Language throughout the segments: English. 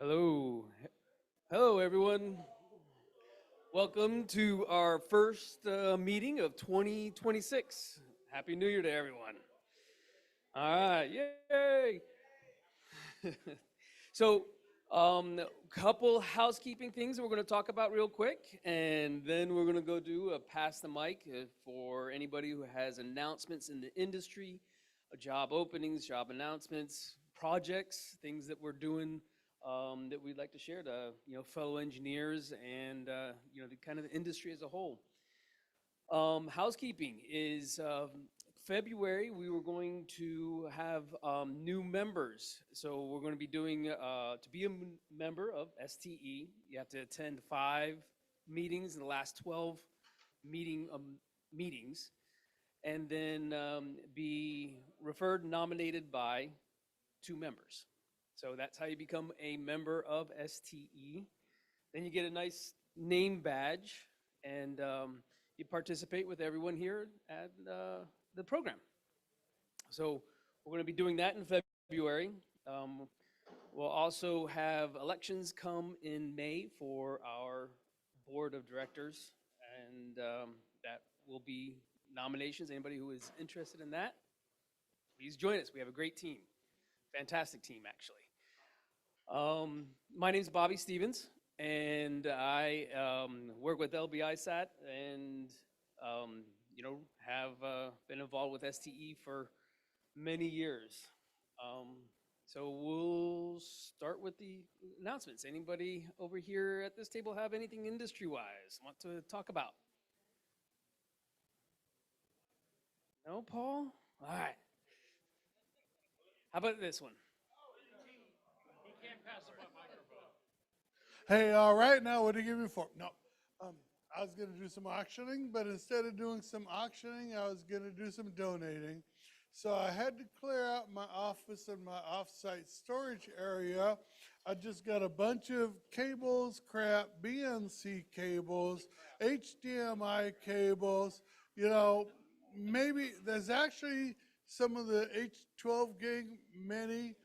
Hello. Hello, everyone. Welcome to our first meeting of 2026. Happy New Year to everyone. All right, yay. So, couple housekeeping things that we're going to talk about real quick, and then we're going to go do a pass the mic for anybody who has announcements in the industry, job openings, job announcements, projects, things that we're doing that we'd like to share to fellow engineers and the kind of the industry as a whole. Housekeeping is February, we were going to have new members. So we're going to be doing, to be a member of STE, you have to attend 5 meetings in the last 12 meetings, and then be referred and nominated by 2 members. So that's how you become a member of STE. Then you get a nice name badge, and you participate with everyone here at the program. So we're going to be doing that in February. Um, we'll also have elections come in May for our board of directors, and that will be nominations. Anybody who is interested in that, please join us. We have a great team, fantastic team, actually. My name is Bobby Stevens, and I work with LBISAT and have been involved with STE for many years. So we'll start with the announcements. Anybody over here at this table have anything industry-wise want to talk about? No, Paul? All right. How about this one? Hey, all right, now what do you give me for? No, I was going to do some auctioning, but instead of doing some auctioning, I was going to do some donating. So I had to clear out my office and my off-site storage area. I just got a bunch of cables, crap, BNC cables, HDMI cables. You know, maybe there's actually some of the H12 gig mini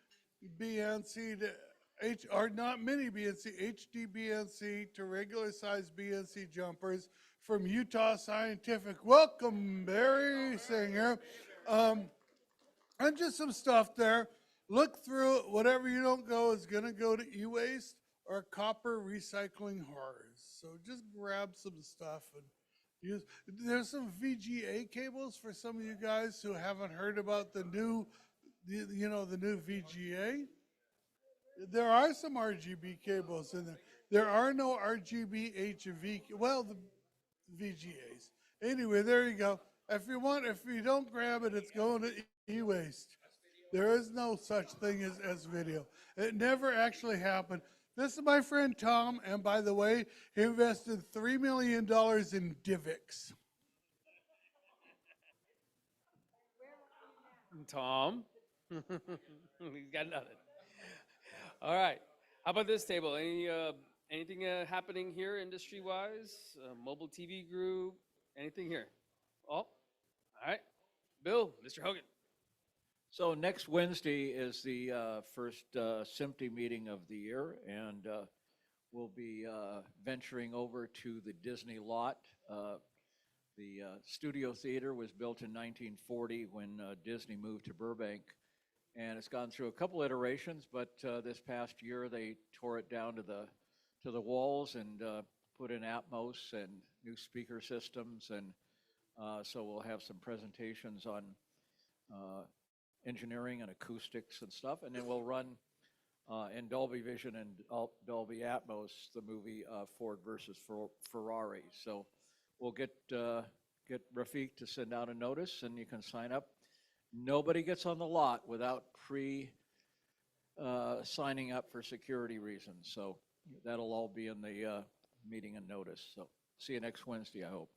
BNC to or not mini BNC, HD BNC to regular size BNC jumpers from Utah Scientific. Welcome, Barry Singer. And just some stuff there. Look through it. Whatever you don't go is going to go to e-waste or copper recycling horrors. So just grab some stuff and use. There's some VGA cables for some of you guys who haven't heard about the new VGA. There are some RGB cables in there. There are no RGB HV, well, the VGAs. Anyway, there you go. If you don't grab it, it's going to e-waste. There is no such thing as video. It never actually happened. This is my friend Tom, and by the way, he invested $3 million in DivX. Tom? He's got nothing. All right. How about this table? Anything happening here industry-wise? Mobile TV group? Anything here? Oh, all right. Bill, Mr. Hogan. So next Wednesday is the first SMPTE meeting of the year, and we'll be venturing over to the Disney lot. The studio theater was built in 1940 when Disney moved to Burbank, and it's gone through a couple iterations, but this past year they tore it down to the walls and put in Atmos and new speaker systems, and so we'll have some presentations on engineering and acoustics and stuff, and then we'll run in Dolby Vision and Dolby Atmos the movie Ford versus Ferrari. So we'll get Rafiq to send out a notice, and you can sign up. Nobody gets on the lot without signing up for security reasons. So that'll all be in the meeting and notice. So see you next Wednesday, I hope.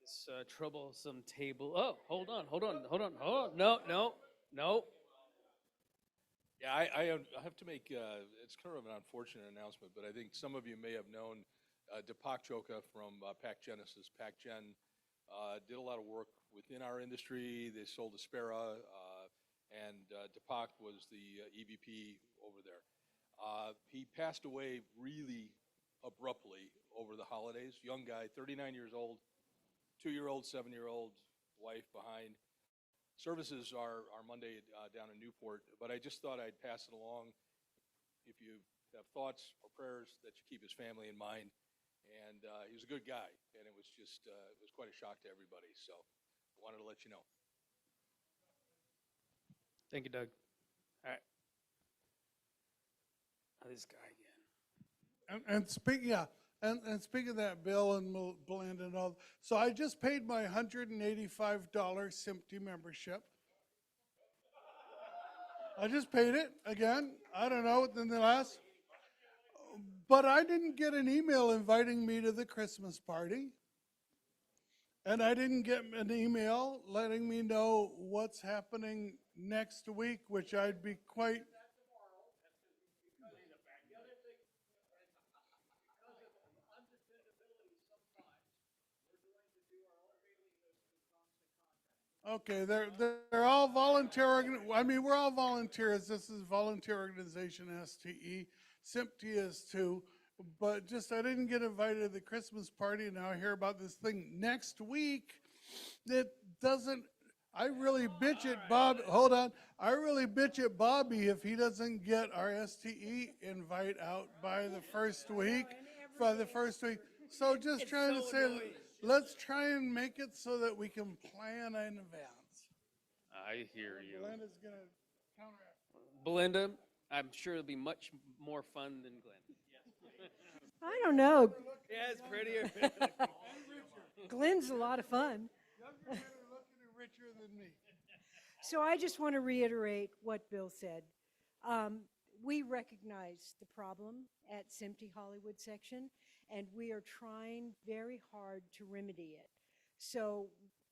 This troublesome table. Oh, hold on. No. Yeah, I have to make, it's kind of an unfortunate announcement, but I think some of you may have known Deepak Chopra from Pac Genesis. PacGen did a lot of work within our industry. They sold Aspera, and Deepak was the EVP over there. He passed away really abruptly over the holidays. Young guy, 39 years old, 2-year-old, 7-year-old, wife behind. Services are Monday down in Newport, but I just thought I'd pass it along. If you have thoughts or prayers, that you keep his family in mind. And he was a good guy, and it was just it was quite a shock to everybody. So I wanted to let you know. Thank you, Doug. All right. This guy again. And speaking of that, Bill and Belinda and all, so I just paid my $185 Simpty membership. I just paid it again. I don't know within the last, but I didn't get an email inviting me to the Christmas party. And I didn't get an email letting me know what's happening next week, which I'd be quite. Okay, they're all volunteer. I mean, we're all volunteers. This is volunteer organization STE. SIMPTE is too. But just I didn't get invited to the Christmas party, and now I hear about this thing next week. That doesn't. I really bitch at Bob. Hold on. I really bitch at Bobby if he doesn't get our STE invite out by the first week. By the first week. So just trying to say, let's try and make it so that we can plan in advance. I hear you. Belinda's gonna counteract. Belinda, I'm sure it'll be much more fun than Glenn. I don't know. Yeah, it's prettier. Glenn's a lot of fun. Younger, better looking, and richer than me. So I just want to reiterate what Bill said. We recognize the problem at SIMPTE Hollywood section, and we are trying very hard to remedy it. So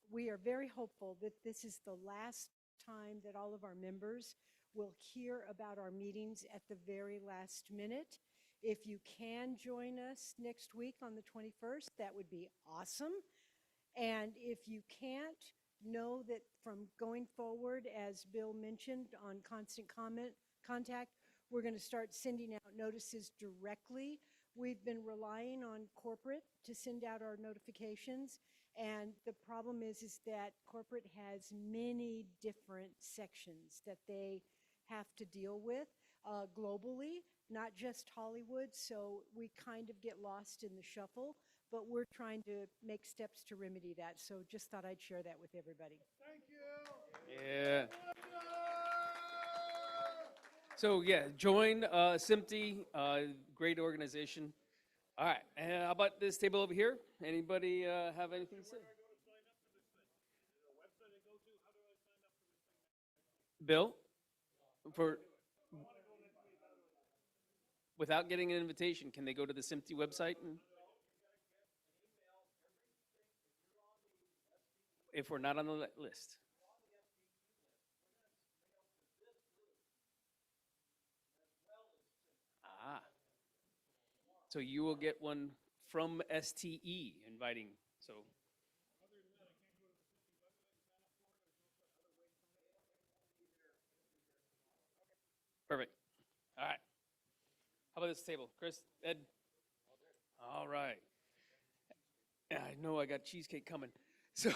we are very hopeful that this is the last time that all of our members will hear about our meetings at the very last minute. If you can join us next week on the 21st, that would be awesome. And if you can't, know that from going forward, as Bill mentioned on constant contact, we're going to start sending out notices directly. We've been relying on corporate to send out our notifications. And the problem is that corporate has many different sections that they have to deal with globally, not just Hollywood. So we kind of get lost in the shuffle, but we're trying to make steps to remedy that. So just thought I'd share that with everybody. Thank you. Yeah. So yeah, join SIMPTE, great organization. All right, and how about this table over here? Anybody have anything to say? Bill, without getting an invitation, can they go to the SIMPTE website? If we're not on the list. Ah. So you will get one from STE inviting, so. Perfect. All right. How about this table? Chris, Ed? All right. Yeah, I know I got cheesecake coming. So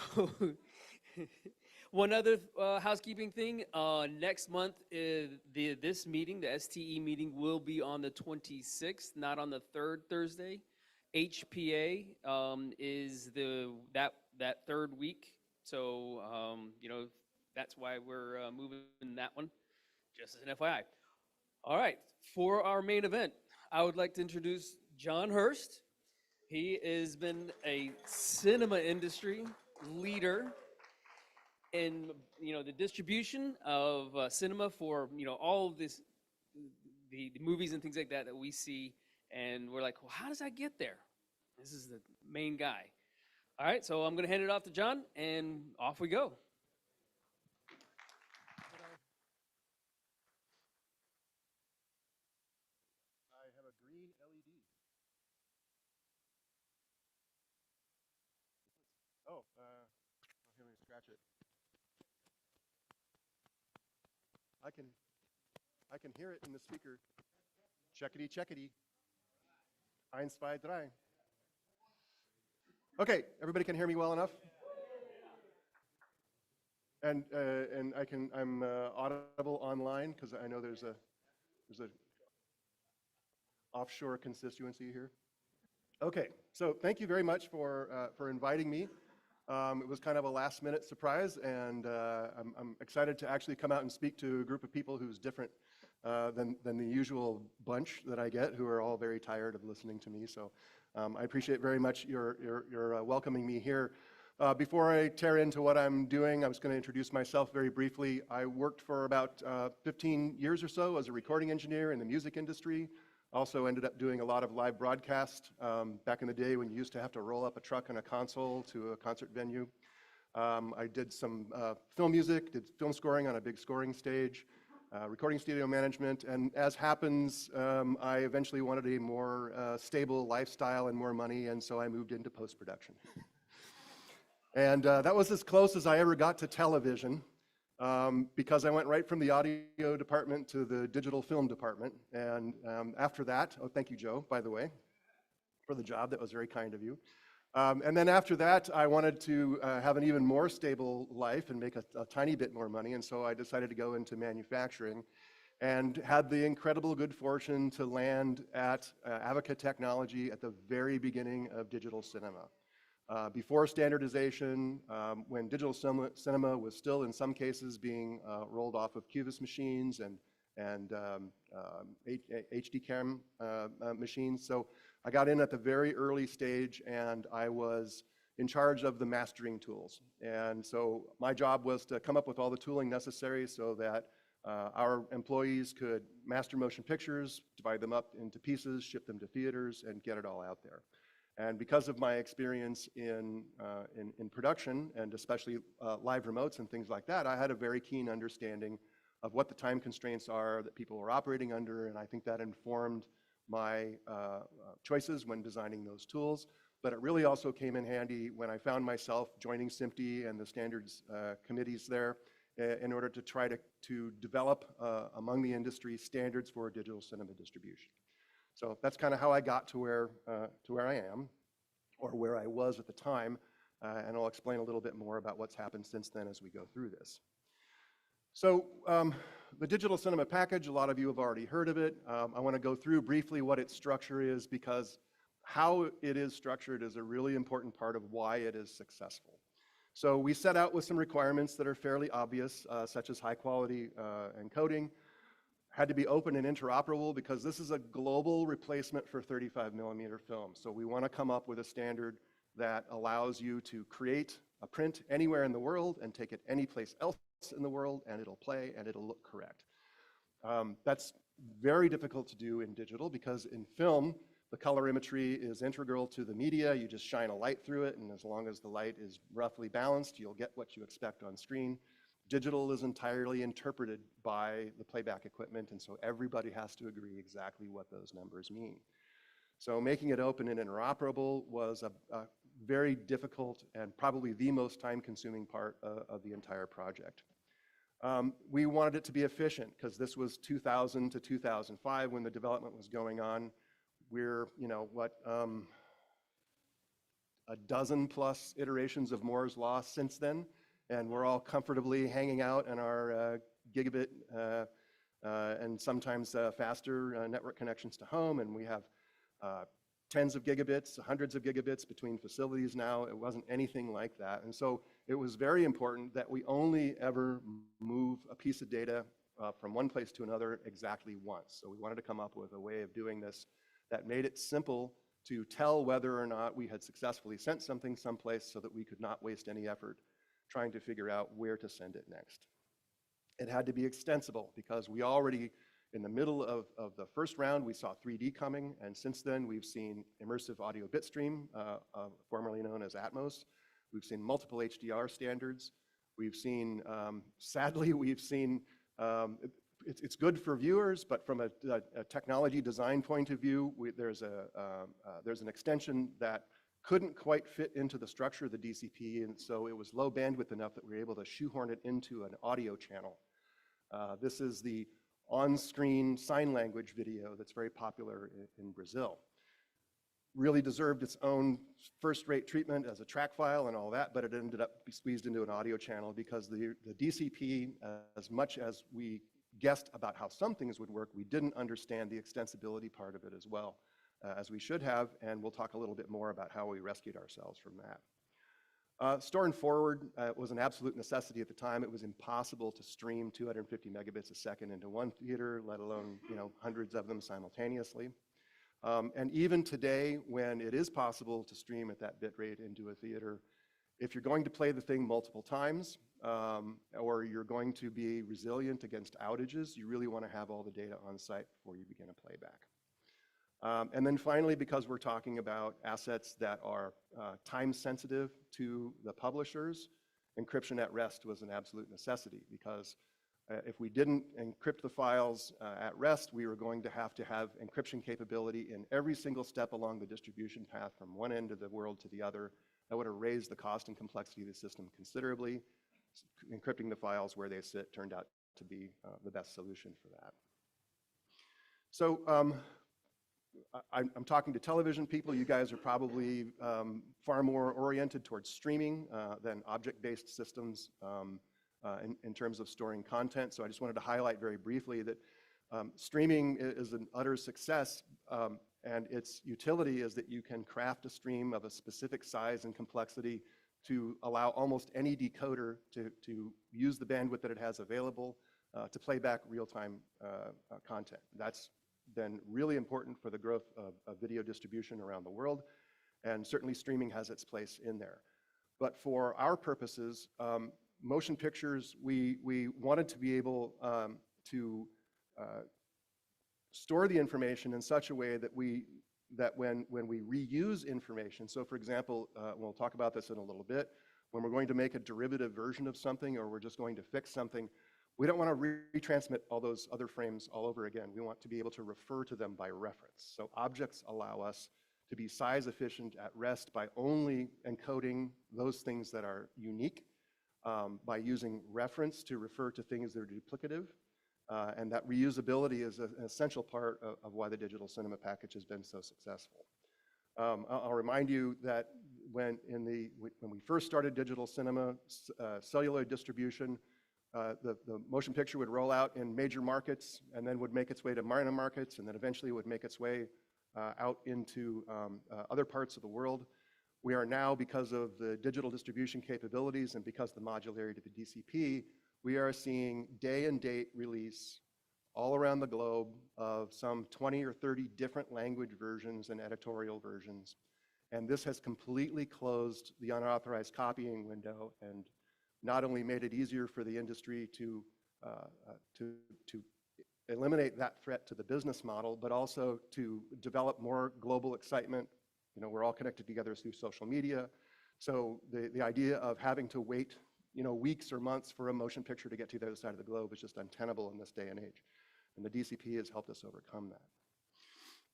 one other housekeeping thing, next month, this meeting, the STE meeting, will be on the 26th, not on the third Thursday. HPA is that third week. So, that's why we're moving that one, just as an FYI. All right, for our main event, I would like to introduce John Hurst. He has been a cinema industry leader in the distribution of cinema for all of this, the movies and things like that we see, and we're like, well, how does that get there? This is the main guy. All right, so I'm going to hand it off to John, and off we go. I have a green LED. Oh, let me scratch it. I can hear it in the speaker. Checkity, checkity. 1, 2, 3. Okay, everybody can hear me well enough? And I'm audible online because I know there's a offshore constituency here. Okay, so thank you very much for inviting me. It was kind of a last-minute surprise, and I'm excited to actually come out and speak to a group of people who's different than the usual bunch that I get, who are all very tired of listening to me. So I appreciate very much your welcoming me here. Before I tear into what I'm doing, I was going to introduce myself very briefly. I worked for about 15 years or so as a recording engineer in the music industry. Also ended up doing a lot of live broadcast back in the day when you used to have to roll up a truck and a console to a concert venue. I did some film music, did film scoring on a big scoring stage, recording studio management, and as happens, I eventually wanted a more stable lifestyle and more money, and so I moved into post-production. And that was as close as I ever got to television. Because I went right from the audio department to the digital film department. And after that, oh, thank you, Joe, by the way, for the job. That was very kind of you. And then after that, I wanted to have an even more stable life and make a tiny bit more money. And so I decided to go into manufacturing and had the incredible good fortune to land at Avica Technology at the very beginning of digital cinema. Before standardization, when digital cinema was still in some cases being rolled off of Cubis machines and HD cam machines. So I got in at the very early stage, and I was in charge of the mastering tools. And so my job was to come up with all the tooling necessary so that our employees could master motion pictures, divide them up into pieces, ship them to theaters, and get it all out there. And because of my experience in production, and especially live remotes and things like that, I had a very keen understanding of what the time constraints are that people were operating under, and I think that informed my choices when designing those tools. But it really also came in handy when I found myself joining SMPTE and the standards committees there in order to try to develop among the industry standards for digital cinema distribution. So that's kind of how I got to where I am, or where I was at the time, and I'll explain a little bit more about what's happened since then as we go through this. So the digital cinema package, a lot of you have already heard of it. I want to go through briefly what its structure is, because how it is structured is a really important part of why it is successful. So we set out with some requirements that are fairly obvious, such as high quality encoding. Had to be open and interoperable because this is a global replacement for 35mm film. So we want to come up with a standard that allows you to create a print anywhere in the world and take it any place else in the world, and it'll play and it'll look correct. That's very difficult to do in digital because in film, the colorimetry is integral to the media. You just shine a light through it, and as long as the light is roughly balanced, you'll get what you expect on screen. Digital is entirely interpreted by the playback equipment, and so everybody has to agree exactly what those numbers mean. So making it open and interoperable was a very difficult and probably the most time-consuming part of the entire project. We wanted it to be efficient because this was 2000 to 2005 when the development was going on. We're, a dozen plus iterations of Moore's Law since then, and we're all comfortably hanging out in our gigabit and sometimes faster network connections to home, and we have tens of gigabits, hundreds of gigabits between facilities now. It wasn't anything like that, and so it was very important that we only ever move a piece of data from one place to another exactly once. So we wanted to come up with a way of doing this that made it simple to tell whether or not we had successfully sent something someplace so that we could not waste any effort trying to figure out where to send it next. It had to be extensible because we already, in the middle of the first round, we saw 3D coming, and since then we've seen immersive audio bitstream, formerly known as Atmos. We've seen multiple HDR standards. We've seen, sadly, we've seen, it's good for viewers, but from a technology design point of view, there's an extension that couldn't quite fit into the structure of the DCP, and so it was low bandwidth enough that we were able to shoehorn it into an audio channel. This is the on-screen sign language video that's very popular in Brazil. Really deserved its own first-rate treatment as a track file and all that, but it ended up squeezed into an audio channel because the DCP, as much as we guessed about how some things would work, we didn't understand the extensibility part of it as well as we should have, and we'll talk a little bit more about how we rescued ourselves from that. Store and forward was an absolute necessity at the time. It was impossible to stream 250 megabits a second into one theater, let alone hundreds of them simultaneously. And even today, when it is possible to stream at that bit rate into a theater, if you're going to play the thing multiple times, or you're going to be resilient against outages, you really want to have all the data on site before you begin a playback. And then finally, because we're talking about assets that are time sensitive to the publishers, encryption at rest was an absolute necessity, because if we didn't encrypt the files at rest, we were going to have encryption capability in every single step along the distribution path from one end of the world to the other. That would have raised the cost and complexity of the system considerably. Encrypting the files where they sit turned out to be the best solution for that. So I'm talking to television people. You guys are probably far more oriented towards streaming than object-based systems in terms of storing content. So I just wanted to highlight very briefly that streaming is an utter success, and its utility is that you can craft a stream of a specific size and complexity to allow almost any decoder to use the bandwidth that it has available to play back real-time content. That's been really important for the growth of video distribution around the world, and certainly streaming has its place in there. But for our purposes, motion pictures, we wanted to be able to store the information in such a way that when we reuse information, so for example, we'll talk about this in a little bit, when we're going to make a derivative version of something or we're just going to fix something, we don't want to retransmit all those other frames all over again. We want to be able to refer to them by reference. So objects allow us to be size efficient at rest by only encoding those things that are unique, by using reference to refer to things that are duplicative. And that reusability is an essential part of why the digital cinema package has been so successful. I'll remind you that when we first started digital cinema, celluloid distribution, the motion picture would roll out in major markets and then would make its way to minor markets, and then eventually would make its way out into other parts of the world. We are now, because of the digital distribution capabilities and because of the modularity of the DCP, we are seeing day and date release all around the globe of some 20 or 30 different language versions and editorial versions. And this has completely closed the unauthorized copying window and not only made it easier for the industry to eliminate that threat to the business model, but also to develop more global excitement. We're all connected together through social media. So the idea of having to wait weeks or months for a motion picture to get to the other side of the globe is just untenable in this day and age. And the DCP has helped us overcome that.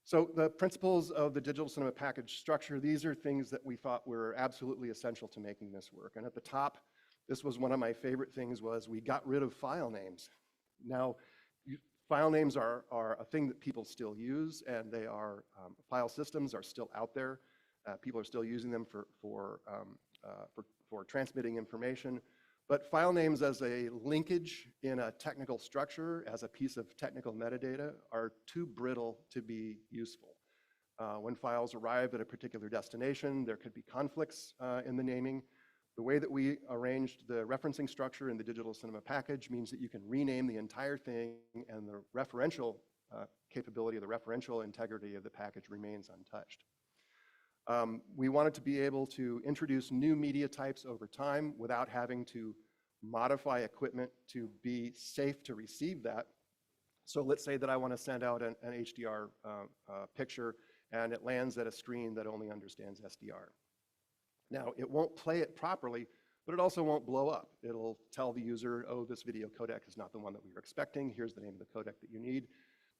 So the principles of the digital cinema package structure, these are things that we thought were absolutely essential to making this work. And at the top, this was one of my favorite things, was we got rid of file names. Now, file names are a thing that people still use, and they are, file systems are still out there. People are still using them for transmitting information. But file names as a linkage in a technical structure, as a piece of technical metadata, are too brittle to be useful. When files arrive at a particular destination, there could be conflicts in the naming. The way that we arranged the referencing structure in the digital cinema package means that you can rename the entire thing, and the referential capability, the referential integrity of the package remains untouched. We wanted to be able to introduce new media types over time without having to modify equipment to be safe to receive that. So let's say that I want to send out an HDR picture, and it lands at a screen that only understands SDR. Now, it won't play it properly, but it also won't blow up. It'll tell the user, oh, this video codec is not the one that we were expecting. Here's the name of the codec that you need.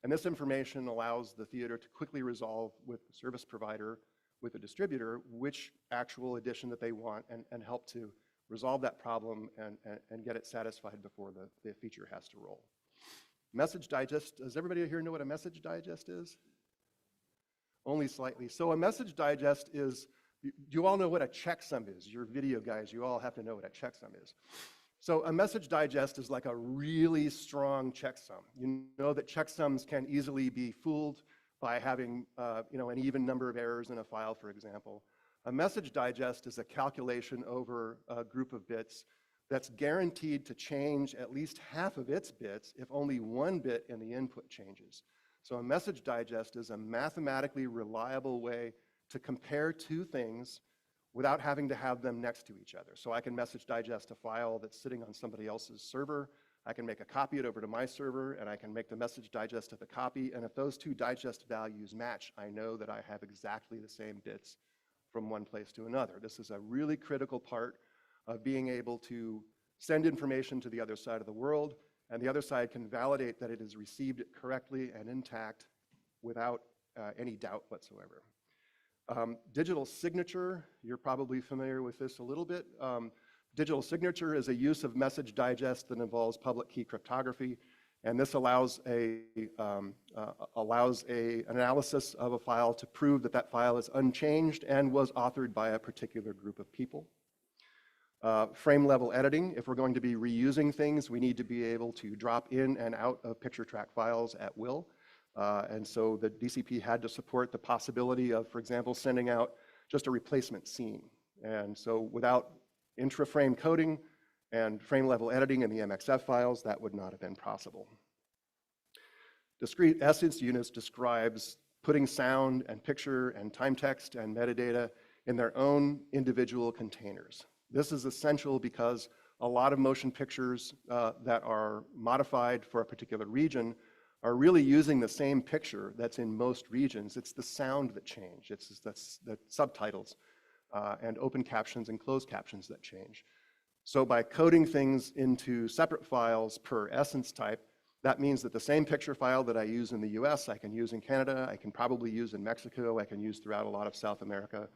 And this information allows the theater to quickly resolve with the service provider, with the distributor, which actual edition that they want, and help to resolve that problem and get it satisfied before the feature has to roll. Message digest, does everybody here know what a message digest is? Only slightly. So a message digest is, you all know what a checksum is. You're video guys, you all have to know what a checksum is. So a message digest is like a really strong checksum. You know that checksums can easily be fooled by having an even number of errors in a file, for example. A message digest is a calculation over a group of bits that's guaranteed to change at least half of its bits if only one bit in the input changes. So a message digest is a mathematically reliable way to compare two things without having to have them next to each other. So I can message digest a file that's sitting on somebody else's server. I can make a copy it over to my server, and I can make the message digest of the copy. And if those two digest values match, I know that I have exactly the same bits from one place to another. This is a really critical part of being able to send information to the other side of the world, and the other side can validate that it has received it correctly and intact without any doubt whatsoever. Digital signature, you're probably familiar with this a little bit. Digital signature is a use of message digest that involves public key cryptography, and this allows an analysis of a file to prove that that file is unchanged and was authored by a particular group of people. Frame level editing, if we're going to be reusing things, we need to be able to drop in and out of picture track files at will. And so the DCP had to support the possibility of, for example, sending out just a replacement scene. And so without intra-frame coding and frame level editing in the MXF files, that would not have been possible. Discrete essence units describes putting sound and picture and time text and metadata in their own individual containers. This is essential because a lot of motion pictures that are modified for a particular region are really using the same picture that's in most regions. It's the sound that change. It's the subtitles and open captions and closed captions that change. So by coding things into separate files per essence type, that means that the same picture file that I use in the US, I can use in Canada, I can probably use in Mexico, I can use throughout a lot of South America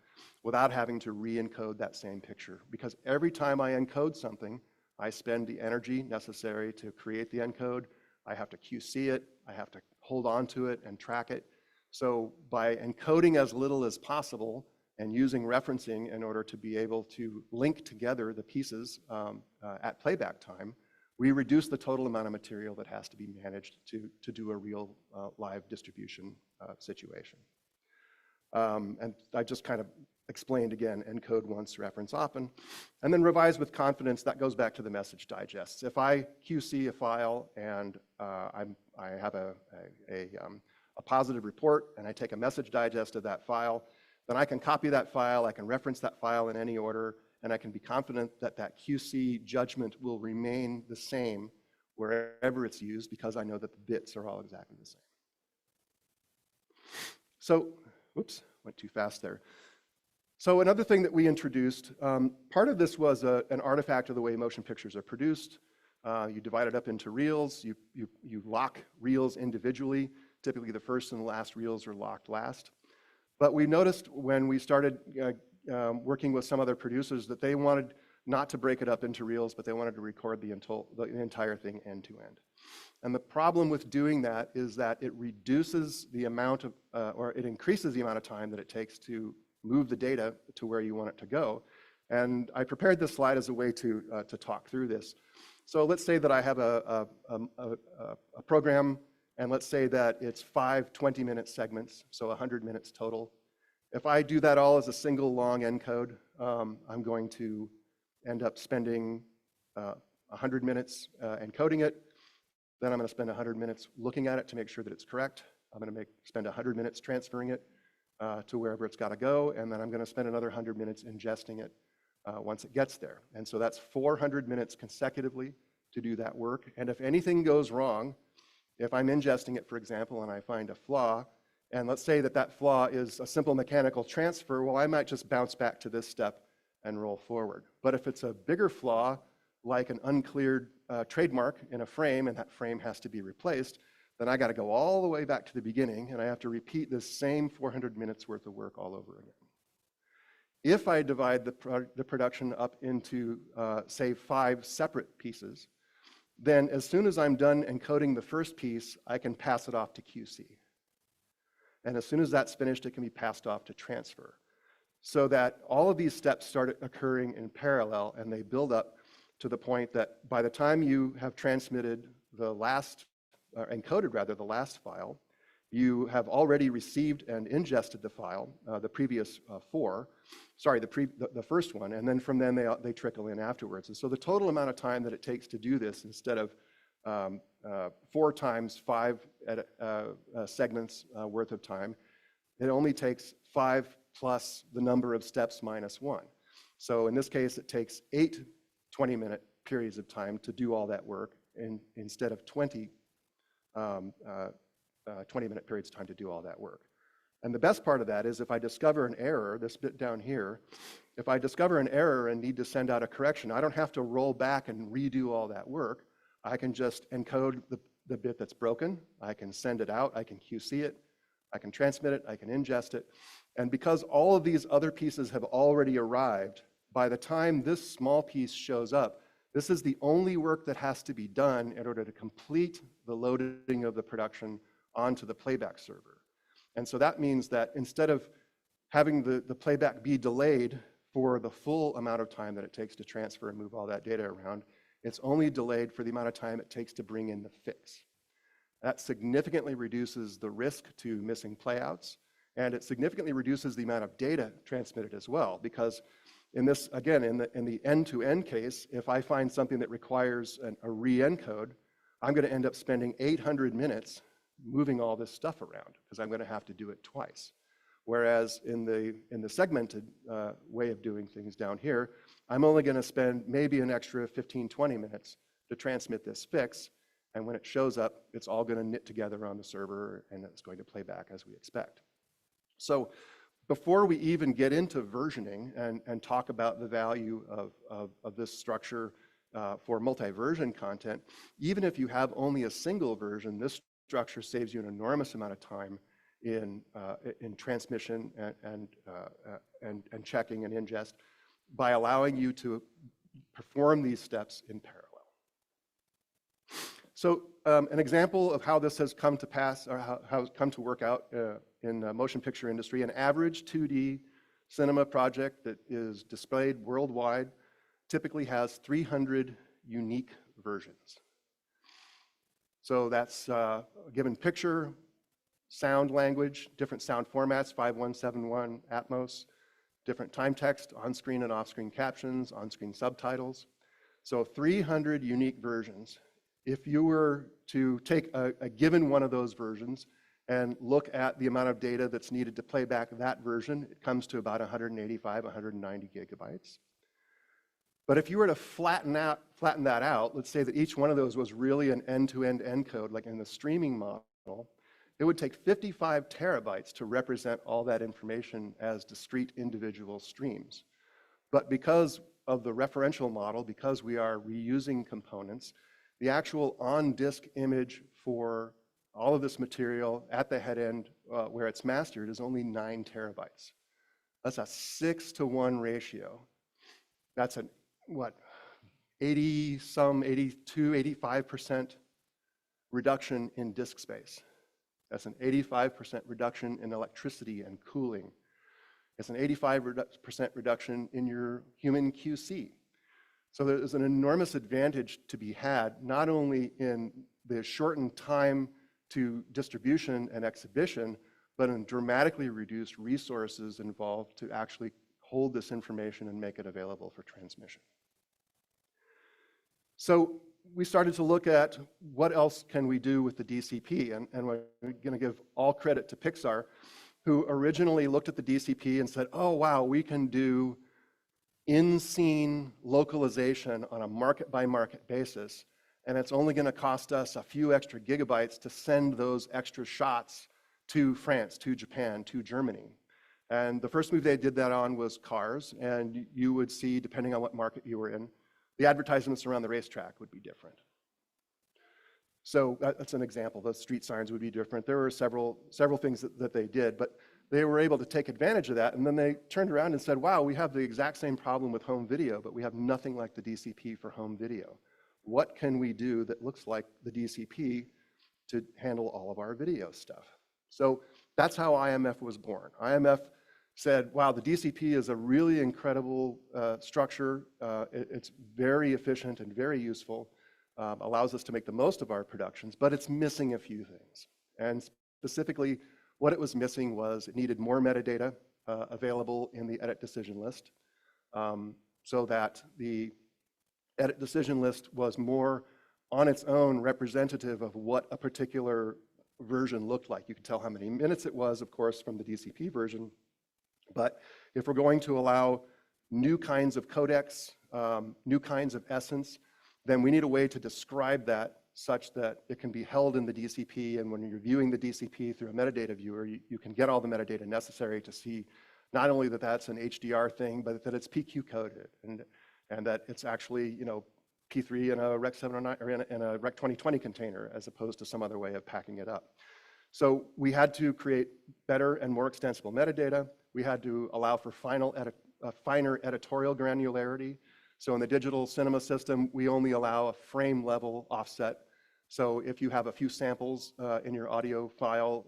without having to re-encode that same picture. Because every time I encode something, I spend the energy necessary to create the encode. I have to QC it, I have to hold on to it and track it. So by encoding as little as possible and using referencing in order to be able to link together the pieces at playback time, we reduce the total amount of material that has to be managed to do a real live distribution situation. And I just kind of explained again, encode once, reference often, and then revise with confidence. That goes back to the message digests. If I QC a file and I have a positive report and I take a message digest of that file, then I can copy that file, I can reference that file in any order, and I can be confident that that QC judgment will remain the same wherever it's used because I know that the bits are all exactly the same. So, whoops, went too fast there. So another thing that we introduced, part of this was an artifact of the way motion pictures are produced. You divide it up into reels, you lock reels individually. Typically the first and the last reels are locked last. But we noticed when we started working with some other producers that they wanted not to break it up into reels, but they wanted to record the entire thing end to end. And the problem with doing that is that it reduces the amount of, or it increases the amount of time that it takes to move the data to where you want it to go. And I prepared this slide as a way to talk through this. So let's say that I have a program, and let's say that it's 5 20-minute segments, so 100 minutes total. If I do that all as a single long encode, I'm going to end up spending 100 minutes encoding it. Then I'm going to spend 100 minutes looking at it to make sure that it's correct. I'm going to spend 100 minutes transferring it to wherever it's got to go, and then I'm going to spend another 100 minutes ingesting it once it gets there. And so that's 400 minutes consecutively to do that work. And if anything goes wrong, if I'm ingesting it, for example, and I find a flaw, and let's say that that flaw is a simple mechanical transfer, well, I might just bounce back to this step and roll forward. But if it's a bigger flaw, like an uncleared trademark in a frame, and that frame has to be replaced, then I got to go all the way back to the beginning, and I have to repeat this same 400 minutes worth of work all over again. If I divide the production up into, say, 5 separate pieces, then as soon as I'm done encoding the first piece, I can pass it off to QC. And as soon as that's finished, it can be passed off to transfer. So that all of these steps start occurring in parallel, and they build up to the point that by the time you have transmitted the last, or encoded rather, the last file, you have already received and ingested the file, the previous four, sorry, the first one, and then from then they trickle in afterwards. And so the total amount of time that it takes to do this, instead of 4 times 5 segments worth of time, it only takes 5 plus the number of steps minus 1. So in this case, it takes 8 20-minute periods of time to do all that work, instead of 20 20-minute periods of time to do all that work. And the best part of that is if I discover an error, this bit down here, if I discover an error and need to send out a correction, I don't have to roll back and redo all that work. I can just encode the bit that's broken. I can send it out. I can QC it. I can transmit it. I can ingest it. And because all of these other pieces have already arrived, by the time this small piece shows up, this is the only work that has to be done in order to complete the loading of the production onto the playback server. And so that means that instead of having the playback be delayed for the full amount of time that it takes to transfer and move all that data around, it's only delayed for the amount of time it takes to bring in the fix. That significantly reduces the risk to missing playouts, and it significantly reduces the amount of data transmitted as well, because in this, again, in the end-to-end case, if I find something that requires a re-encode, I'm going to end up spending 800 minutes moving all this stuff around, because I'm going to have to do it twice. Whereas in the segmented way of doing things down here, I'm only going to spend maybe an extra 15, 20 minutes to transmit this fix, and when it shows up, it's all going to knit together on the server, and it's going to play back as we expect. So before we even get into versioning and talk about the value of this structure for multi-version content, even if you have only a single version, this structure saves you an enormous amount of time in transmission and checking and ingest by allowing you to perform these steps in parallel. So an example of how this has come to pass, or how it's come to work out in the motion picture industry, an average 2D cinema project that is displayed worldwide typically has 300 unique versions. So that's a given picture, sound language, different sound formats, 5171 Atmos, different time text, on-screen and off-screen captions, on-screen subtitles. So 300 unique versions. If you were to take a given one of those versions and look at the amount of data that's needed to play back that version, it comes to about 185, 190 gigabytes. But if you were to flatten that out, let's say that each one of those was really an end-to-end encode, like in the streaming model, it would take 55 terabytes to represent all that information as discrete individual streams. But because of the referential model, because we are reusing components, the actual on-disk image for all of this material at the head end where it's mastered is only 9 terabytes. That's a 6-to-1 ratio. That's a, what, 85% reduction in disk space. That's an 85% reduction in electricity and cooling. It's an 85% reduction in your human QC. So there's an enormous advantage to be had, not only in the shortened time to distribution and exhibition, but in dramatically reduced resources involved to actually hold this information and make it available for transmission. So we started to look at what else can we do with the DCP, and we're going to give all credit to Pixar, who originally looked at the DCP and said, oh wow, we can do in-scene localization on a market-by-market basis, and it's only going to cost us a few extra gigabytes to send those extra shots to France, to Japan, to Germany. And the first movie they did that on was Cars, and you would see, depending on what market you were in, the advertisements around the racetrack would be different. So that's an example. The street signs would be different. There were several things that they did, but they were able to take advantage of that, and then they turned around and said, wow, we have the exact same problem with home video, but we have nothing like the DCP for home video. what can we do that looks like the DCP to handle all of our video stuff? So that's how IMF was born. IMF said, wow, the DCP is a really incredible structure. It's very efficient and very useful, allows us to make the most of our productions, but it's missing a few things. And specifically, what it was missing was it needed more metadata available in the edit decision list, so that the edit decision list was more on its own representative of what a particular version looked like. You could tell how many minutes it was, of course, from the DCP version. But if we're going to allow new kinds of codecs, new kinds of essence, then we need a way to describe that such that it can be held in the DCP, and when you're viewing the DCP through a metadata viewer, you can get all the metadata necessary to see not only that that's an HDR thing, but that it's PQ coded, and that it's actually, you know, P3 in a Rec 709 or in a Rec 2020 container, as opposed to some other way of packing it up. So we had to create better and more extensible metadata. We had to allow for finer editorial granularity. So in the digital cinema system, we only allow a frame level offset. So if you have a few samples in your audio file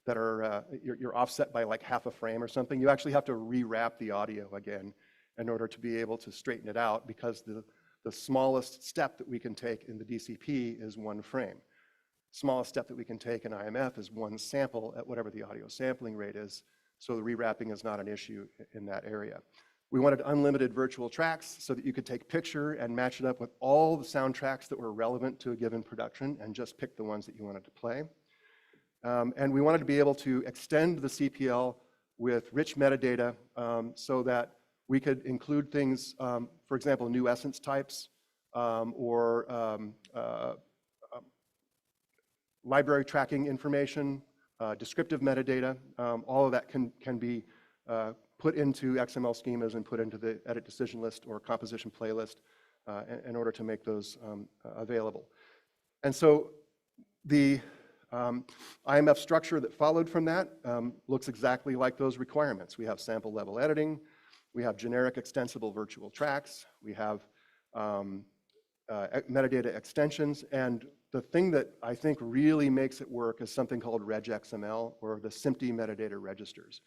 that are, you're offset by like half a frame or something, you actually have to rewrap the audio again in order to be able to straighten it out, because the smallest step that we can take in the DCP is one frame. Smallest step that we can take in IMF is one sample at whatever the audio sampling rate is, so the rewrapping is not an issue in that area. We wanted unlimited virtual tracks so that you could take picture and match it up with all the soundtracks that were relevant to a given production and just pick the ones that you wanted to play. And we wanted to be able to extend the CPL with rich metadata so that we could include things, for example, new essence types or library tracking information, descriptive metadata. All of that can be put into XML schemas and put into the edit decision list or composition playlist in order to make those available. And so the IMF structure that followed from that looks exactly like those requirements. We have sample level editing, we have generic extensible virtual tracks, we have metadata extensions, and the thing that I think really makes it work is something called regXML, or the SMPTE metadata registers.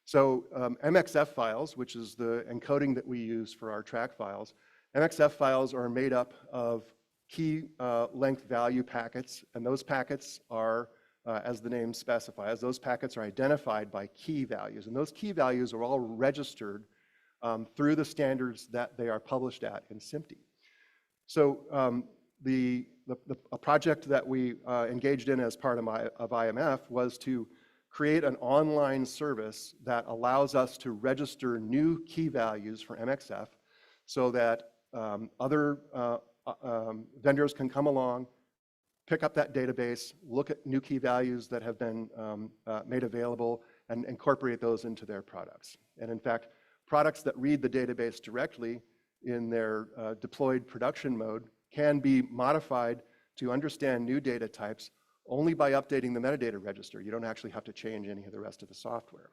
So MXF files, which is the encoding that we use for our track files, MXF files are made up of key length value packets, and those packets are, as the name specifies, those packets are identified by key values, and those key values are all registered through the standards that they are published at in SMPTE. So a project that we engaged in as part of IMF was to create an online service that allows us to register new key values for MXF so that other vendors can come along, pick up that database, look at new key values that have been made available, and incorporate those into their products. And in fact, products that read the database directly in their deployed production mode can be modified to understand new data types only by updating the metadata register. You don't actually have to change any of the rest of the software.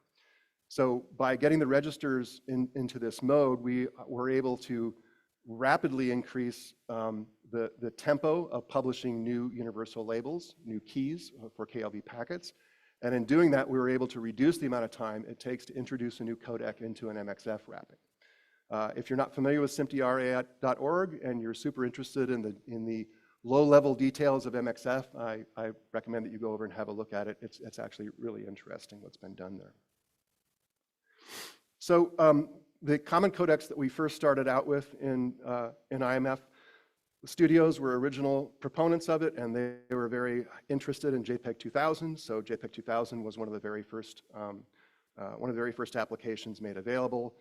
So by getting the registers into this mode, we were able to rapidly increase the tempo of publishing new universal labels, new keys for KLV packets. And in doing that, we were able to reduce the amount of time it takes to introduce a new codec into an MXF wrapping. If you're not familiar with SMPTERA.org and you're super interested in the low-level details of MXF, I recommend that you go over and have a look at it. It's actually really interesting what's been done there. So the common codecs that we first started out with in IMF, the studios were original proponents of it, and they were very interested in JPEG 2000. So JPEG 2000 was one of the very first applications made available.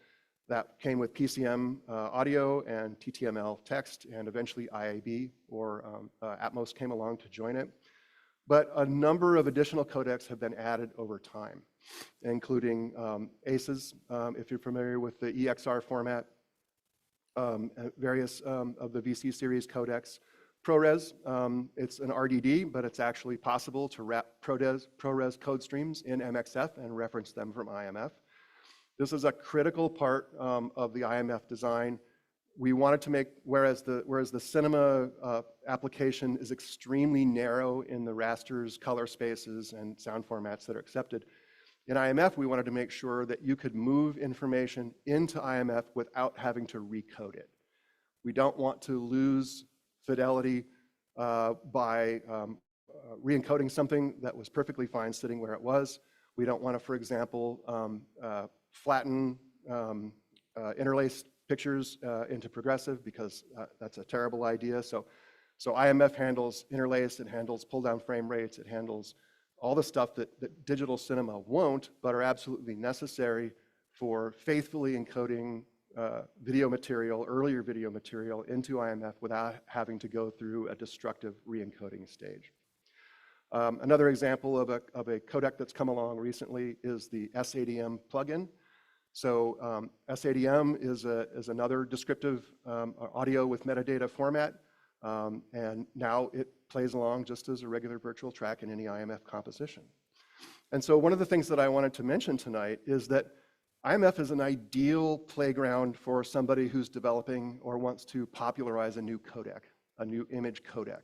That came with PCM audio and TTML text, and eventually IAB or Atmos came along to join it. But a number of additional codecs have been added over time, including ACES, if you're familiar with the EXR format, various of the VC series codecs. ProRes, it's an RDD, but it's actually possible to wrap ProRes code streams in MXF and reference them from IMF. This is a critical part of the IMF design. we wanted to make, whereas the cinema application is extremely narrow in the rasters, color spaces, and sound formats that are accepted, in IMF, we wanted to make sure that you could move information into IMF without having to recode it. We don't want to lose fidelity by re-encoding something that was perfectly fine sitting where it was. We don't want to, for example, flatten interlaced pictures into progressive, because that's a terrible idea. So IMF handles interlace, it handles pull down frame rates, it handles all the stuff that digital cinema won't, but are absolutely necessary for faithfully encoding video material, earlier video material into IMF without having to go through a destructive re-encoding stage. Another example of a codec that's come along recently is the SADM plugin. So SADM is another descriptive audio with metadata format, and now it plays along just as a regular virtual track in any IMF composition. And so one of the things that I wanted to mention tonight is that IMF is an ideal playground for somebody who's developing or wants to popularize a new codec, a new image codec.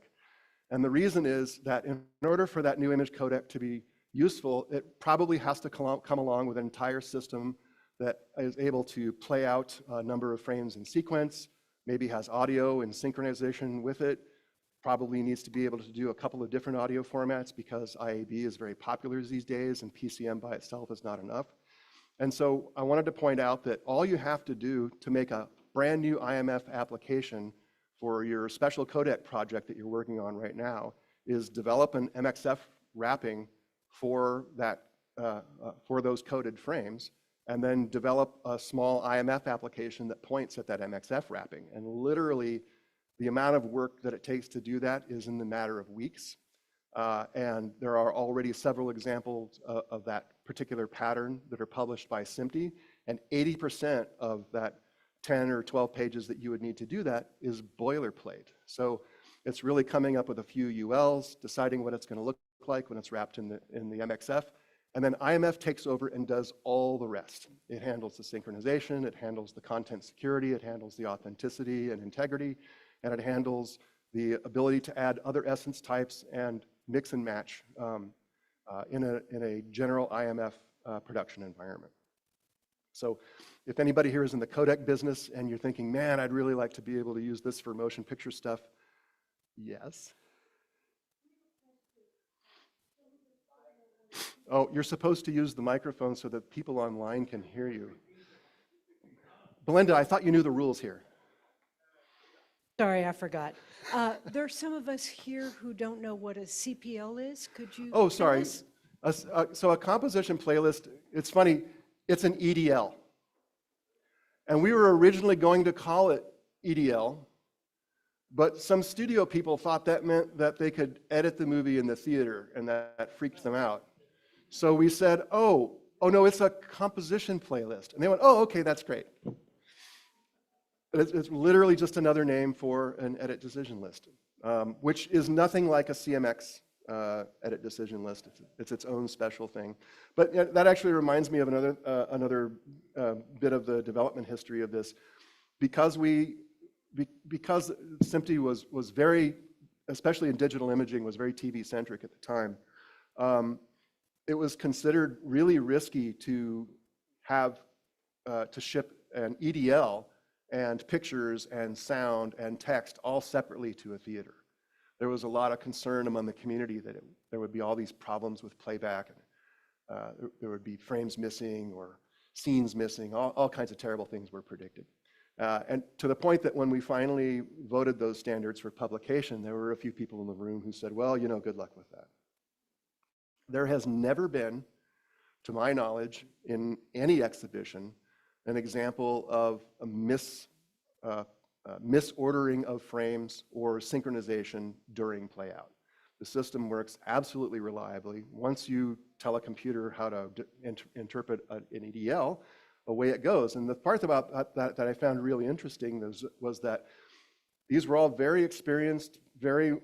And the reason is that in order for that new image codec to be useful, it probably has to come along with an entire system that is able to play out a number of frames in sequence, maybe has audio and synchronization with it, probably needs to be able to do a couple of different audio formats because IAB is very popular these days and PCM by itself is not enough. And so I wanted to point out that all you have to do to make a brand new IMF application for your special codec project that you're working on right now is develop an MXF wrapping for that, for those coded frames, and then develop a small IMF application that points at that MXF wrapping. And literally, the amount of work that it takes to do that is in the matter of weeks. And there are already several examples of that particular pattern that are published by SMPTE, and 80% of that 10 or 12 pages that you would need to do that is boilerplate. So it's really coming up with a few ULs, deciding what it's going to look like when it's wrapped in the MXF, and then IMF takes over and does all the rest. It handles the synchronization, it handles the content security, it handles the authenticity and integrity, and it handles the ability to add other essence types and mix and match in a general IMF production environment. So if anybody here is in the codec business and you're thinking, man, I'd really like to be able to use this for motion picture stuff, yes. Oh, you're supposed to use the microphone so that people online can hear you. Belinda, I thought you knew the rules here. Sorry, I forgot. There are some of us here who don't know what a CPL is. Could you? Oh, tell sorry. us? So a composition playlist, it's funny, it's an EDL. And we were originally going to call it EDL, but some studio people thought that meant that they could edit the movie in the theater, and that freaked them out. So we said, oh no, it's a composition playlist. And they went, oh, okay, that's great. But it's literally just another name for an edit decision list, which is nothing like a CMX edit decision list. It's its own special thing. But that actually reminds me of another bit of the development history of this. Because SMPTE was very, especially in digital imaging, was very TV-centric at the time, it was considered really risky to have, to ship an EDL and pictures and sound and text all separately to a theater. There was a lot of concern among the community that there would be all these problems with playback, and there would be frames missing or scenes missing, all kinds of terrible things were predicted. And to the point that when we finally voted those standards for publication, there were a few people in the room who said, well, good luck with that. There has never been, to my knowledge, in any exhibition, an example of a misordering of frames or synchronization during playout. The system works absolutely reliably. Once you tell a computer how to interpret an EDL, away it goes. And the part about that I found really interesting was that these were all very experienced, very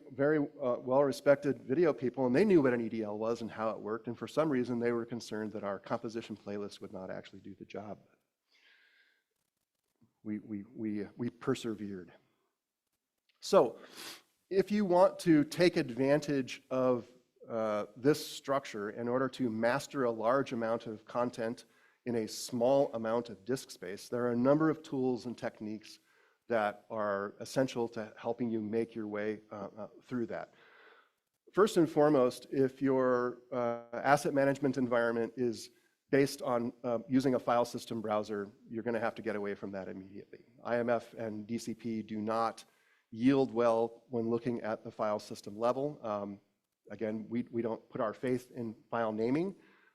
well-respected video people, and they knew what an EDL was and how it worked, and for some reason they were concerned that our composition playlist would not actually do the job. we persevered. So if you want to take advantage of this structure in order to master a large amount of content in a small amount of disk space, there are a number of tools and techniques that are essential to helping you make your way through that. First and foremost, if your asset management environment is based on using a file system browser, you're going to have to get away from that immediately. IMF and DCP do not yield well when looking at the file system level. Again, we don't put our faith in file naming.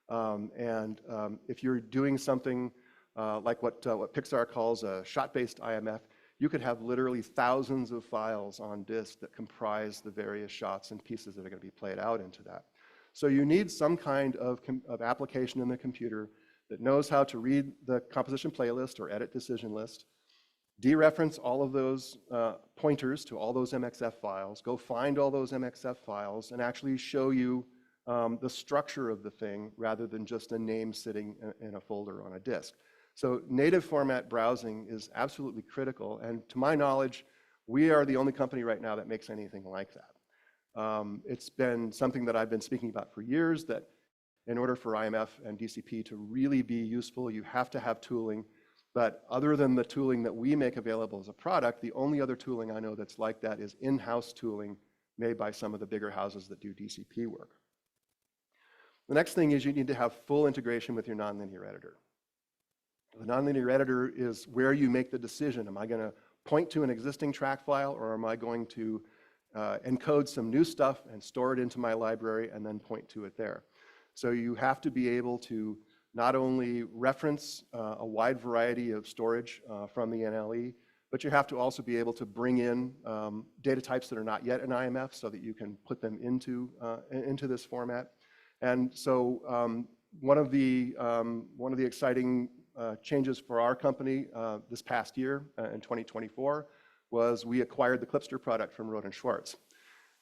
If you're doing something like what Pixar calls a shot-based IMF, you could have literally thousands of files on disk that comprise the various shots and pieces that are going to be played out into that. So you need some kind of application in the computer that knows how to read the composition playlist or edit decision list, dereference all of those pointers to all those MXF files, go find all those MXF files, and actually show you the structure of the thing rather than just a name sitting in a folder on a disk. So native format browsing is absolutely critical, and to my knowledge, we are the only company right now that makes anything like that. It's been something that I've been speaking about for years, that in order for IMF and DCP to really be useful, you have to have tooling. But other than the tooling that we make available as a product, the only other tooling I know that's like that is in-house tooling made by some of the bigger houses that do DCP work. The next thing is you need to have full integration with your nonlinear editor. The nonlinear editor is where you make the decision. Am I going to point to an existing track file, or am I going to encode some new stuff and store it into my library and then point to it there? So you have to be able to not only reference a wide variety of storage from the NLE, but you have to also be able to bring in data types that are not yet in IMF so that you can put them into this format. And so one of the exciting changes for our company this past year in 2024 was we acquired the Clipster product from Rohde & Schwarz.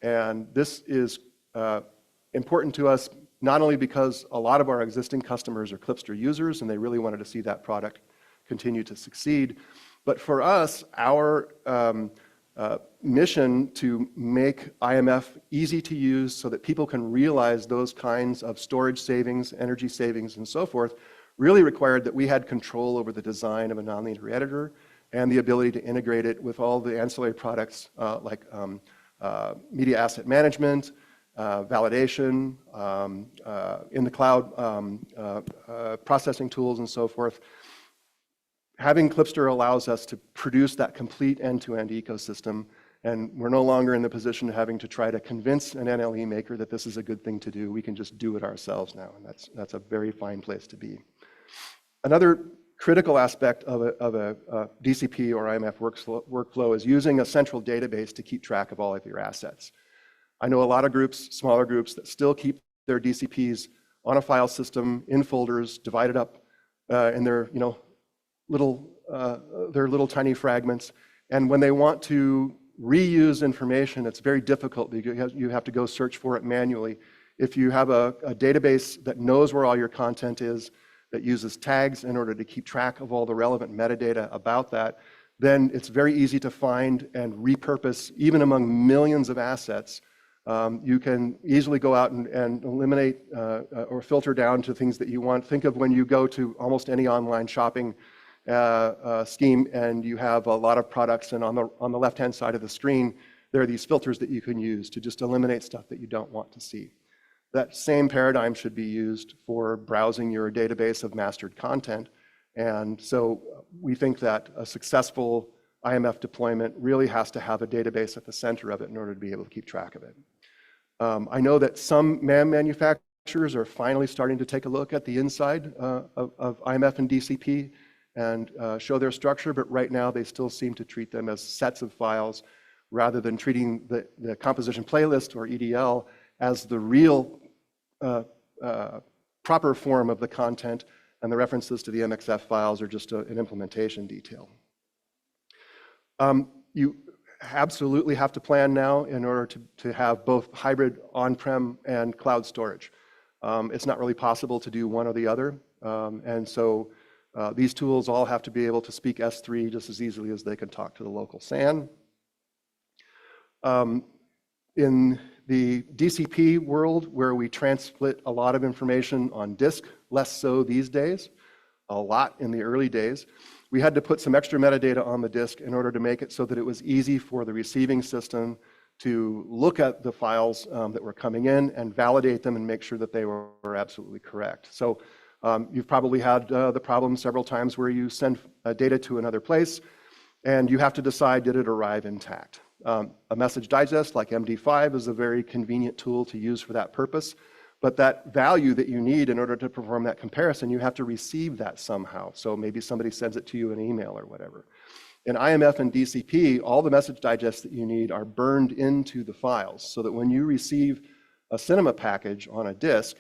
And this is important to us not only because a lot of our existing customers are Clipster users and they really wanted to see that product continue to succeed, but for us, our mission to make IMF easy to use so that people can realize those kinds of storage savings, energy savings, and so forth, really required that we had control over the design of a nonlinear editor and the ability to integrate it with all the ancillary products like media asset management, validation, in the cloud processing tools, and so forth. Having Clipster allows us to produce that complete end-to-end ecosystem, and we're no longer in the position of having to try to convince an NLE maker that this is a good thing to do. We can just do it ourselves now, and that's a very fine place to be. Another critical aspect of a DCP or IMF workflow is using a central database to keep track of all of your assets. I know a lot of groups, smaller groups, that still keep their DCPs on a file system in folders, divided up in their little tiny fragments. And when they want to reuse information, it's very difficult because you have to go search for it manually. If you have a database that knows where all your content is, that uses tags in order to keep track of all the relevant metadata about that, then it's very easy to find and repurpose, even among millions of assets. You can easily go out and eliminate or filter down to things that you want. Think of when you go to almost any online shopping scheme and you have a lot of products, and on the left-hand side of the screen, there are these filters that you can use to just eliminate stuff that you don't want to see. That same paradigm should be used for browsing your database of mastered content. And so we think that a successful IMF deployment really has to have a database at the center of it in order to be able to keep track of it. I know that some MAM manufacturers are finally starting to take a look at the inside of IMF and DCP and show their structure, but right now they still seem to treat them as sets of files rather than treating the composition playlist or EDL as the real proper form of the content, and the references to the MXF files are just an implementation detail. You absolutely have to plan now in order to have both hybrid on-prem and cloud storage. It's not really possible to do one or the other, and so These tools all have to be able to speak S3 just as easily as they can talk to the local SAN. In the DCP world, where we transmit a lot of information on disk, less so these days, a lot in the early days, we had to put some extra metadata on the disk in order to make it so that it was easy for the receiving system to look at the files that were coming in and validate them and make sure that they were absolutely correct. So you've probably had the problem several times where you send data to another place and you have to decide, did it arrive intact? A message digest like MD5 is a very convenient tool to use for that purpose, but that value that you need in order to perform that comparison, you have to receive that somehow. So maybe somebody sends it to you in email or whatever. In IMF and DCP, all the message digests that you need are burned into the files so that when you receive a cinema package on a disk,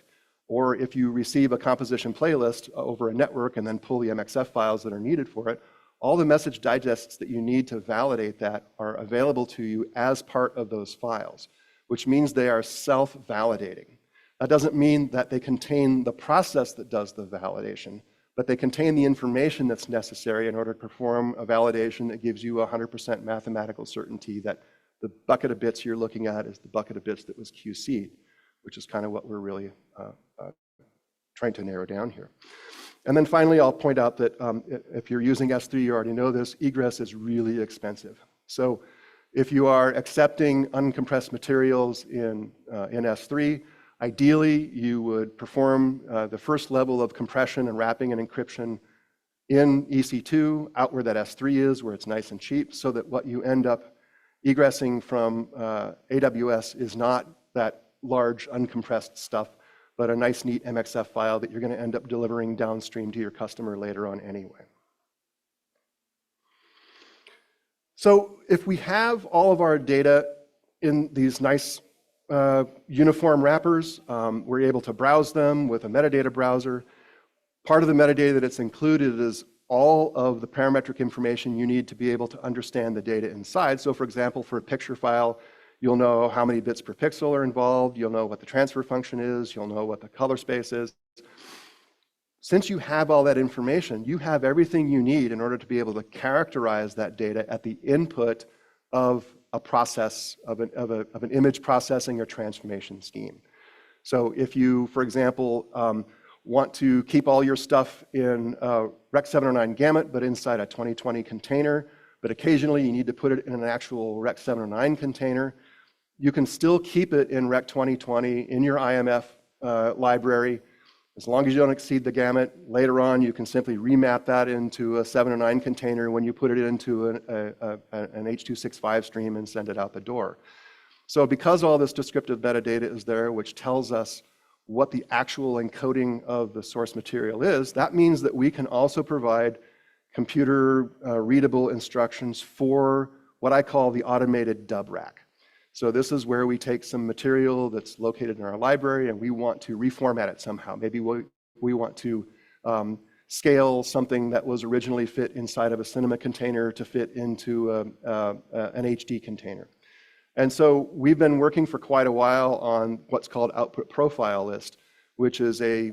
or if you receive a composition playlist over a network and then pull the MXF files that are needed for it, all the message digests that you need to validate that are available to you as part of those files, which means they are self-validating. That doesn't mean that they contain the process that does the validation, but they contain the information that's necessary in order to perform a validation that gives you 100% mathematical certainty that the bucket of bits you're looking at is the bucket of bits that was QC'd, which is kind of what we're really trying to narrow down here. And then finally, I'll point out that if you're using S3, you already know this, egress is really expensive. So if you are accepting uncompressed materials in S3, ideally you would perform the first level of compression and wrapping and encryption in EC2, out where that S3 is, where it's nice and cheap, so that what you end up egressing from AWS is not that large uncompressed stuff, but a nice, neat MXF file that you're going to end up delivering downstream to your customer later on anyway. So if we have all of our data in these nice uniform wrappers, we're able to browse them with a metadata browser. Part of the metadata that's included is all of the parametric information you need to be able to understand the data inside. So for example, for a picture file, you'll know how many bits per pixel are involved, you'll know what the transfer function is, you'll know what the color space is. Since you have all that information, you have everything you need in order to be able to characterize that data at the input of a process, of an image processing or transformation scheme. So if you, for example, want to keep all your stuff in Rec 709 gamut, but inside a 2020 container, but occasionally you need to put it in an actual Rec 709 container, you can still keep it in Rec 2020 in your IMF library. As long as you don't exceed the gamut, later on you can simply remap that into a 709 container when you put it into an H.265 stream and send it out the door. So because all this descriptive metadata is there, which tells us what the actual encoding of the source material is, that means that we can also provide computer readable instructions for what I call the automated dub rack. So this is where we take some material that's located in our library and we want to reformat it somehow. Maybe we want to scale something that was originally fit inside of a cinema container to fit into an HD container. And so we've been working for quite a while on what's called output profile list, which is a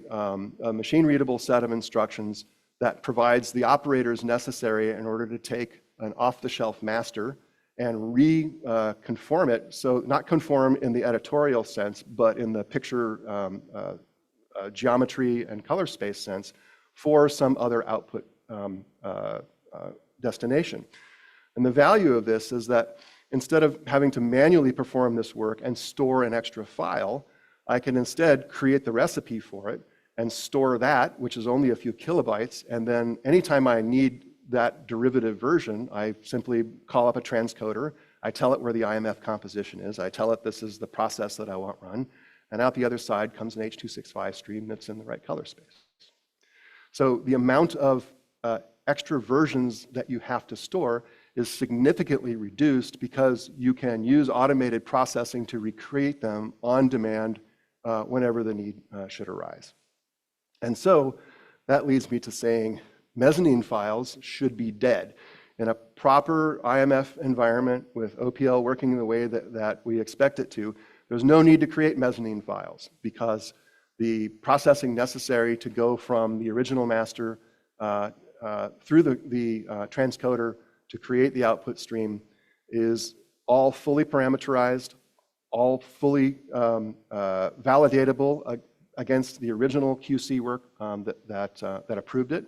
machine-readable set of instructions that provides the operators necessary in order to take an off-the-shelf master and reconform it, so not conform in the editorial sense, but in the picture geometry and color space sense for some other output destination. And the value of this is that instead of having to manually perform this work and store an extra file, I can instead create the recipe for it and store that, which is only a few kilobytes, and then anytime I need that derivative version, I simply call up a transcoder, I tell it where the IMF composition is, I tell it this is the process that I want run, and out the other side comes an H.265 stream that's in the right color space. So the amount of extra versions that you have to store is significantly reduced because you can use automated processing to recreate them on demand whenever the need should arise. And so that leads me to saying mezzanine files should be dead. In a proper IMF environment with OPL working the way that we expect it to, there's no need to create mezzanine files because the processing necessary to go from the original master through the transcoder to create the output stream is all fully parameterized, all fully validatable against the original QC work that approved it.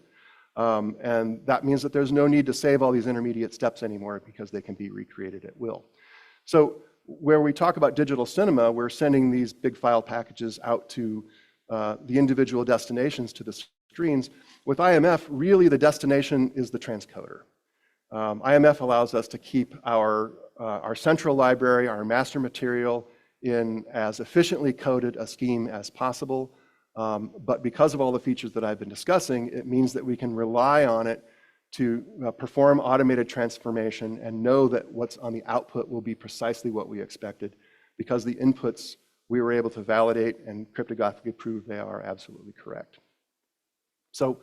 And that means that there's no need to save all these intermediate steps anymore because they can be recreated at will. So where we talk about digital cinema, we're sending these big file packages out to the individual destinations to the screens. With IMF, really the destination is the transcoder. IMF allows us to keep our central library, our master material, in as efficiently coded a scheme as possible. But because of all the features that I've been discussing, it means that we can rely on it to perform automated transformation and know that what's on the output will be precisely what we expected, because the inputs we were able to validate and cryptographically prove they are absolutely correct. So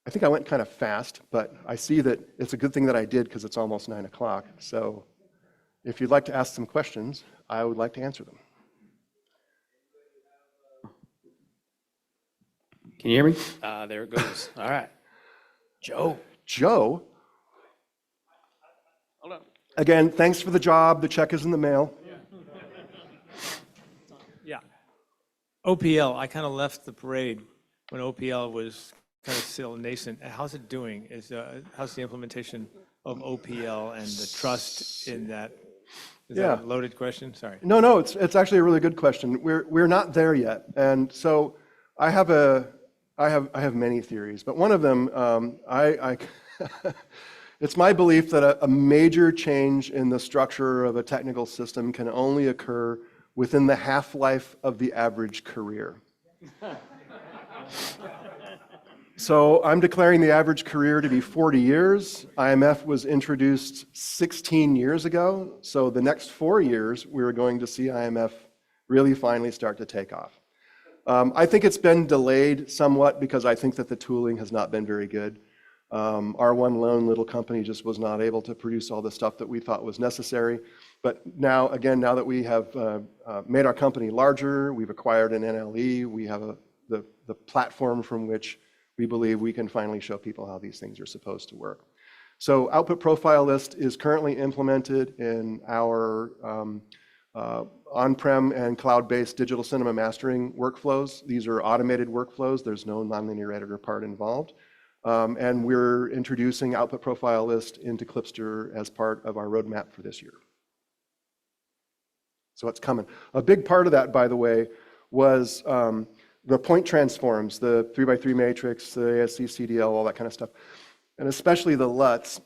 I think I went kind of fast, but I see that it's a good thing that I did because it's almost 9 o'clock. So if you'd like to ask some questions, I would like to answer them. Can you hear me? There it goes. All right. Joe. Joe, Hold on. again, thanks for the job. The check is in the mail. Yeah. OPL, I kind of left the parade when OPL was kind of still nascent. How's it doing? How's the implementation of OPL and the trust in that? Is Yeah. that a loaded question? Sorry. No, it's actually a really good question. We're not there yet, and so I have many theories, but one of them, it's my belief that a major change in the structure of a technical system can only occur within the half-life of the average career. So I'm declaring the average career to be 40 years. IMF was introduced 16 years ago, so the next 4 years, we're going to see IMF really finally start to take off. I think it's been delayed somewhat because I think that the tooling has not been very good. Our one lone little company just was not able to produce all the stuff that we thought was necessary. But now, again, now that we have made our company larger, we've acquired an NLE, we have the platform from which we believe we can finally show people how these things are supposed to work. So output profile list is currently implemented in our on-prem and cloud-based digital cinema mastering workflows. These are automated workflows. There's no nonlinear editor part involved. And we're introducing output profile list into Clipster as part of our roadmap for this year. So it's coming. A big part of that, by the way, was the point transforms, the 3x3 matrix, the ASC CDL, all that kind of stuff, and especially the LUTs.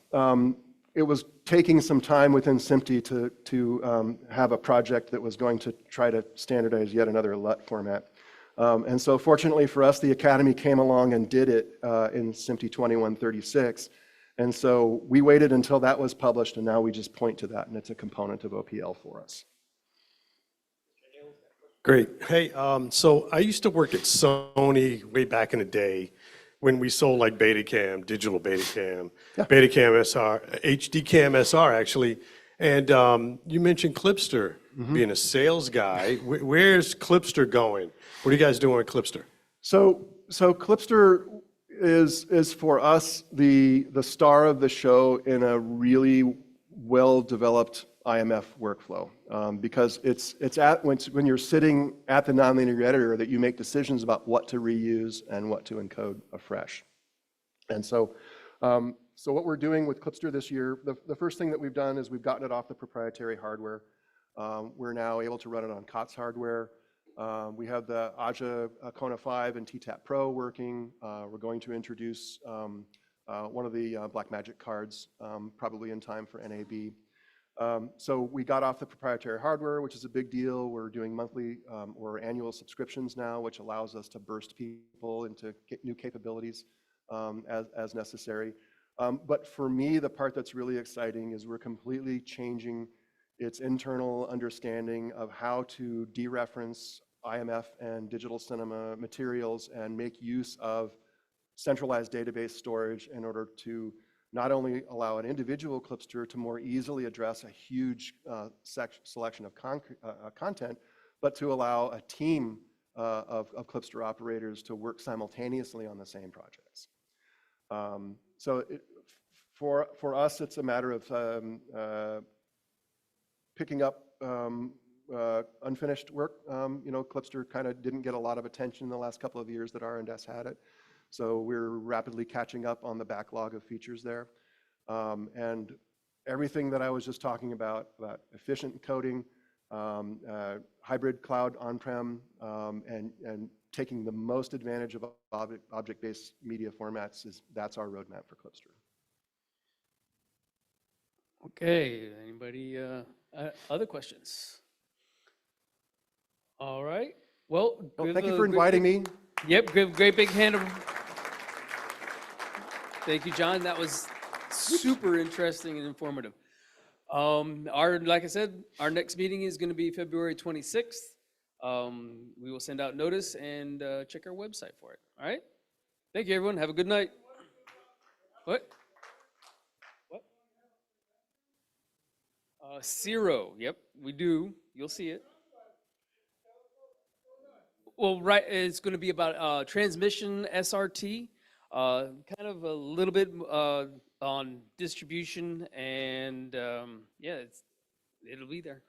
It was taking some time within SMPTE to have a project that was going to try to standardize yet another LUT format. And so fortunately for us, the Academy came along and did it in SMPTE 2136. And so we waited until that was published, and now we just point to that, and it's a component of OPL for us. Great. Hey, so I used to work at Sony way back in the day when we sold like Betacam, digital Betacam, Yeah. Betacam SR, HDCam SR actually. And you mentioned Clipster being a sales guy. Where's Clipster going? What are you guys doing with Clipster? So Clipster is for us the star of the show in a really well-developed IMF workflow, because it's when you're sitting at the nonlinear editor that you make decisions about what to reuse and what to encode afresh. And so what we're doing with Clipster this year, the first thing that we've done is we've gotten it off the proprietary hardware. We're now able to run it on COTS hardware. We have the Aja Kona 5 and TTAP Pro working. We're going to introduce one of the Blackmagic cards probably in time for NAB. So we got off the proprietary hardware, which is a big deal. We're doing monthly or annual subscriptions now, which allows us to burst people into new capabilities as necessary. But for me, the part that's really exciting is we're completely changing its internal understanding of how to dereference IMF and digital cinema materials and make use of centralized database storage in order to not only allow an individual Clipster to more easily address a huge selection of content, but to allow a team of Clipster operators to work simultaneously on the same projects. So for us, it's a matter of picking up unfinished work. Clipster kind of didn't get a lot of attention in the last couple of years that R&S had it. So we're rapidly catching up on the backlog of features there. And everything that I was just talking about efficient coding, hybrid cloud on-prem, and taking the most advantage of object-based media formats, that's our roadmap for Clipster. Okay, anybody, other questions? All right, well. Well, give thank you a for great inviting big- me. Yep, give a great big hand of. Thank you, John. That was super interesting and informative. Like I said, our next meeting is going to be February 26th. We will send out notice and check our website for it. All right? Thank you, everyone. Have a good night. What? What? Zero. Yep, we do. You'll see it. Well, right, it's going to be about transmission SRT, kind of a little bit on distribution, and yeah, it'll be there.